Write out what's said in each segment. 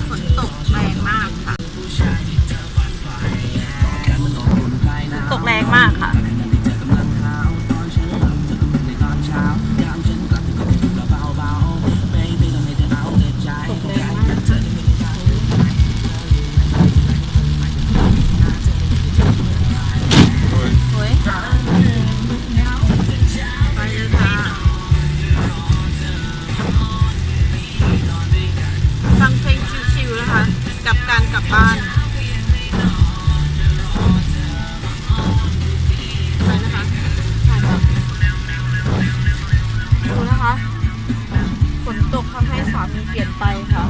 ฝนตกแรงมากค่ะตกแรงมากค่ะกลับบ้านไปนะคะดูนะคะฝนตกทำให้สามีเปลี่ยนไปค่ะ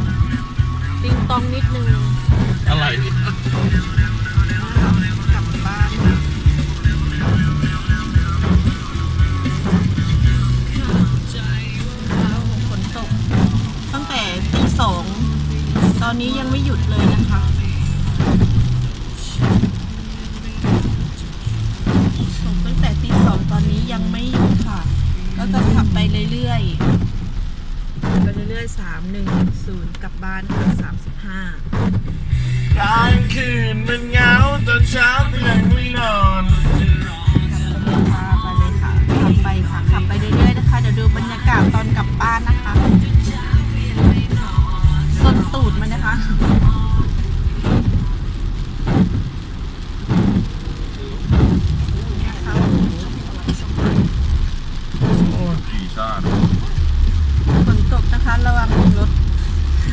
ติงตองนิดนึงอะไรนี่กลับบ้านฝนตกตั้งแต่ตี2ตอนนี้ยังไม่หยุดเลยนะคะส่งตั้งแต่ตี 2ตอนนี้ยังไม่หยุดค่ะก็จะขับไปเรื่อยๆ310กลับบ้านค่ะ35กลางคืนมันเหงาตอนเช้าก็ยังไม่นอนไปเลยค่ะขับไปค่ะขับไปเรื่อยๆนะคะเดี๋ยวดูบรรยากาศตอนกลับบ้านนะคะต้นตูดมันนะคะขี่ชาติฝนตกนะคะระวังรถ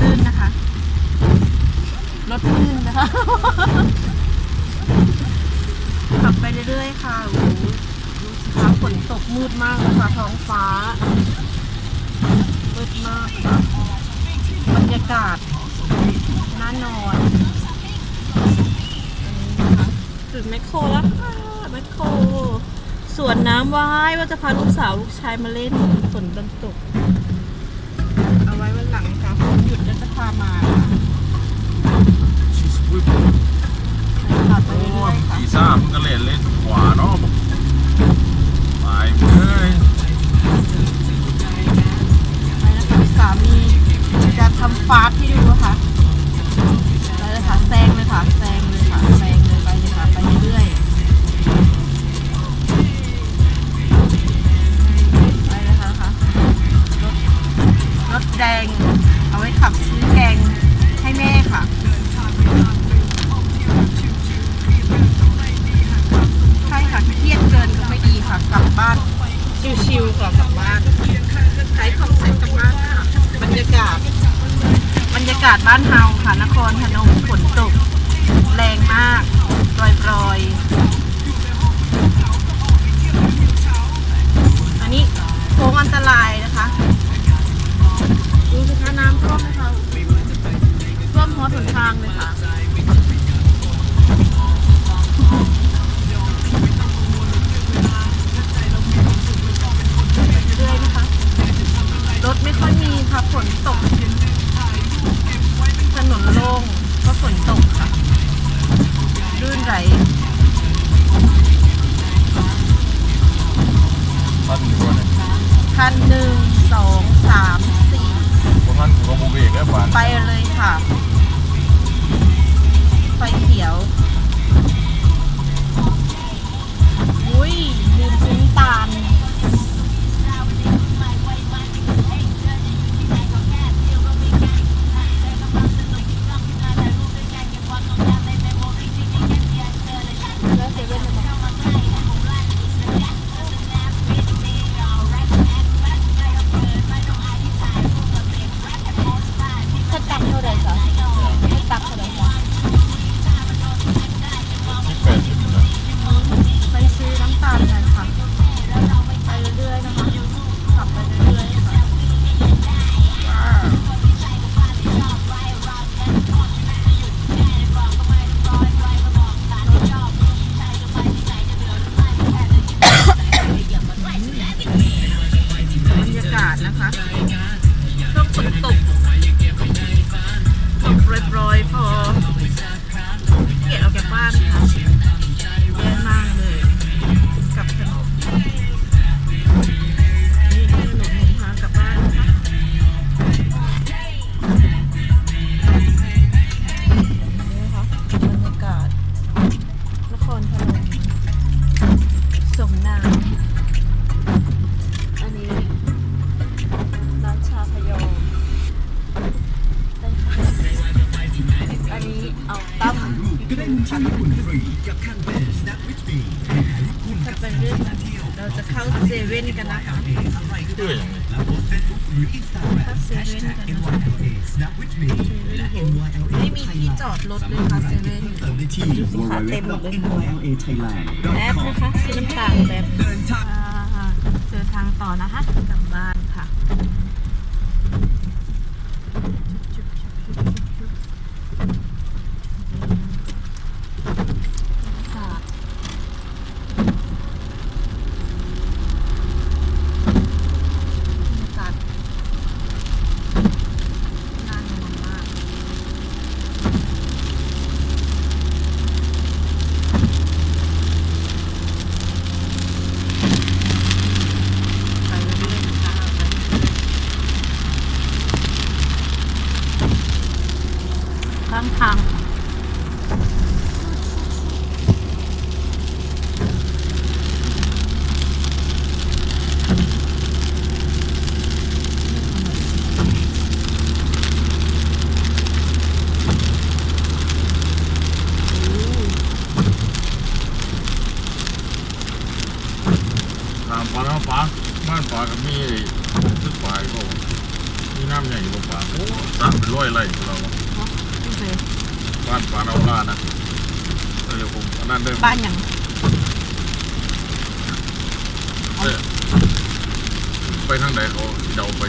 ลื่นนะคะรถลื่นนะคะขับไปเรื่อยๆค่ะโอ้โหดูสิคะฝนตกมืดมากนะคะท้องฟ้ามืดมากค่ะบรรยากาศน่านอนจุดแมคโครแล้วค่ะแมคโครสวนน้ำว้ายว่าจะพาลูกสาวลูกชายมาเล่นฝนตกเอาไว้วันหลังค่ะหยุดแล้วจะพามาขับไปเรื่อยๆค่ะขี่ชาติมันก็เล่นขวาเนาะไปเลยสามีจะทำฟาสให้ดูค่ะไปเลยค่ะแซงเลยค่ะแซงเลยค่ะแซงเลยไปเลยค่ะไปเรื่อยไปเลยค่ะรถแดงเอาไว้ขับซื้อแกงให้แม่ค่ะใช่ค่ะเครียดเกินก็ไม่ดีค่ะกลับบ้านชิวๆก่อนกลับบ้านใช้คอนเซ็ปต์กลับบ้านค่ะบรรยากาศบ้านเฮาค่ะนครพนมฝนตกแรงมากปล่อยอันนี้โค้งอันตรายนะคะดูสิคะน้ำท่วมนะคะท่วมหัวถนนทางเลยค่ะเรื่อยนะคะรถไม่ค่อยมีค่ะฝนตกถนนโล่งก็ฝนตกค่ะลื่นไหลคัน1 2 3 4พวกท่านก็บูเบกแล้วบ้านไปเลยค่ะไฟเขียวอุ้ยลืมซื้อตาลไปซื้อน้ำตาลกันค่ะ ค่ะจะไปเรื่องเราจะเข้าเซเว่นกันนะคะ เพื่ออย่างนี้ เข้าเซเว่นกันไม่มีที่จอดรถเลยค่ะเซเว่นดูสิคะเต็มหมดเลยแป๊บนะคะซื้อน้ำตาลแป๊บเดินทางต่อนะคะกลับบ้านค่ะข้างทางตามปลาแล้วปลาบ้านปลากับมีซื้อปลาก็มีน้ำใหญ่กว่าปลาโอ้สักเป็นร้อยไร่เราบ้านปลาเอาล่านะเดี๋ยวผมอันนั้นเดิม บ้านอย่าง ไปทางไหนเขาเดาไป